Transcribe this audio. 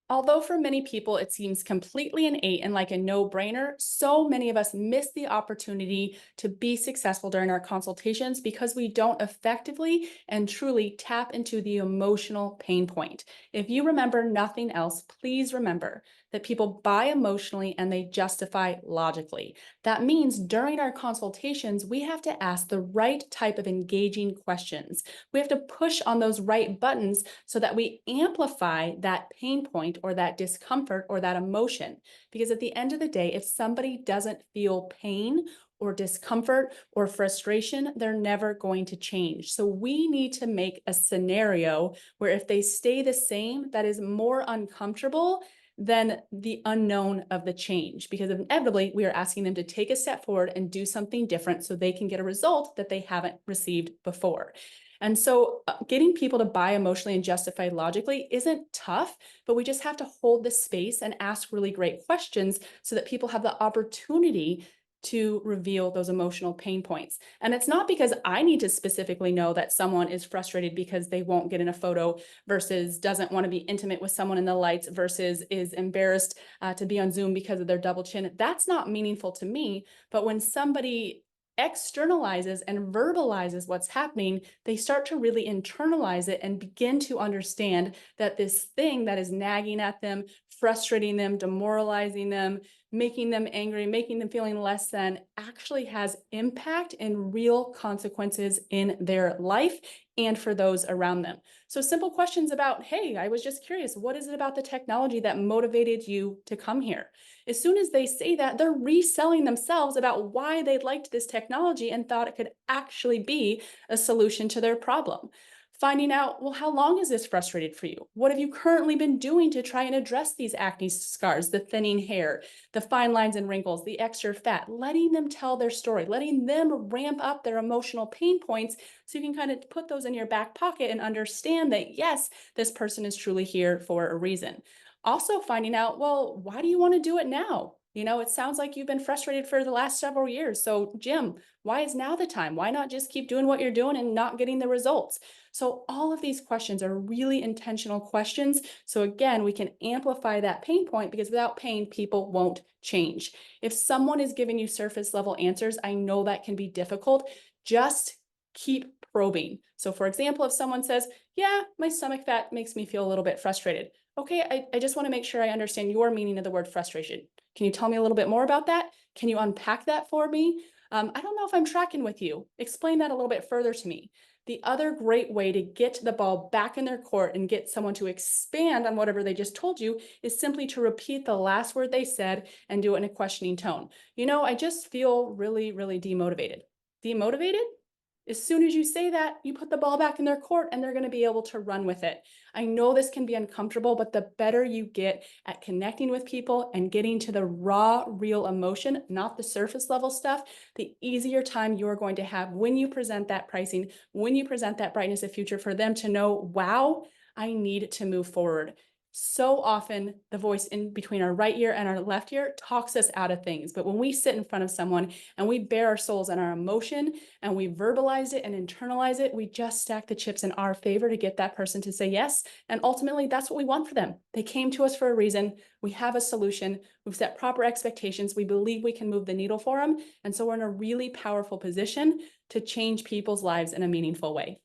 Although for many people it seems completely innate and like a no-brainer, so many of us miss the opportunity to be successful during our consultations because we don't effectively and truly tap into the emotional pain point. If you remember nothing else, please remember that people buy emotionally and they justify logically. That means during our consultations, we have to ask the right type of engaging questions. We have to push on those right buttons so that we amplify that pain point or that discomfort or that emotion. Because at the end of the day, if somebody doesn't feel pain or discomfort or frustration, they're never going to change. So we need to make a scenario where if they stay the same, that is more uncomfortable than the unknown of the change, because inevitably we are asking them to take a step forward and do something different so they can get a result that they haven't received before. And so getting people to buy emotionally and justify logically isn't tough, but we just have to hold the space and ask really great questions so that people have the opportunity to reveal those emotional pain points. And it's not because I need to specifically know that someone is frustrated because they won't get in a photo versus doesn't want to be intimate with someone in the lights versus is embarrassed to be on Zoom because of their double chin. That's not meaningful to me. But when somebody externalizes and verbalizes what's happening, they start to really internalize it and begin to understand that this thing that is nagging at them, frustrating them, demoralizing them, making them angry, making them feeling less than, actually has impact and real consequences in their life and for those around them. So simple questions about, hey, I was just curious, what is it about the technology that motivated you to come here? As soon as they say that, they're reselling themselves about why they liked this technology and thought it could actually be a solution to their problem. Finding out, well, how long has this frustrated for you? What have you currently been doing to try and address these acne scars, the thinning hair, the fine lines and wrinkles, the extra fat? Letting them tell their story, letting them ramp up their emotional pain points so you can kind of put those in your back pocket and understand that, yes, this person is truly here for a reason. Also finding out, well, why do you want to do it now? You know, it sounds like you've been frustrated for the last several years. So, Jim, why is now the time? Why not just keep doing what you're doing and not getting the results? So, all of these questions are really intentional questions. So, again, we can amplify that pain point because without pain, people won't change. If someone is giving you surface level answers, I know that can be difficult. Just keep probing. So, for example, if someone says, yeah, my stomach fat makes me feel a little bit frustrated. Okay, I just want to make sure I understand your meaning of the word frustration. Can you tell me a little bit more about that? Can you unpack that for me? I don't know if I'm tracking with you. Explain that a little bit further to me. The other great way to get the ball back in their court and get someone to expand on whatever they just told you is simply to repeat the last word they said and do it in a questioning tone. You know, I just feel really, really demotivated. Demotivated? As soon as you say that, you put the ball back in their court and they're going to be able to run with it. I know this can be uncomfortable, but the better you get at connecting with people and getting to the raw, real emotion, not the surface level stuff, the easier time you're going to have when you present that pricing, when you present that brightness of future for them to know, wow, I need to move forward. So often the voice in between our right ear and our left ear talks us out of things. But when we sit in front of someone and we bare our souls and our emotion and we verbalize it and internalize it, we just stack the chips in our favor to get that person to say yes. And ultimately, that's what we want for them. They came to us for a reason. We have a solution. We've set proper expectations. We believe we can move the needle for them. And so we're in a really powerful position to change people's lives in a meaningful way.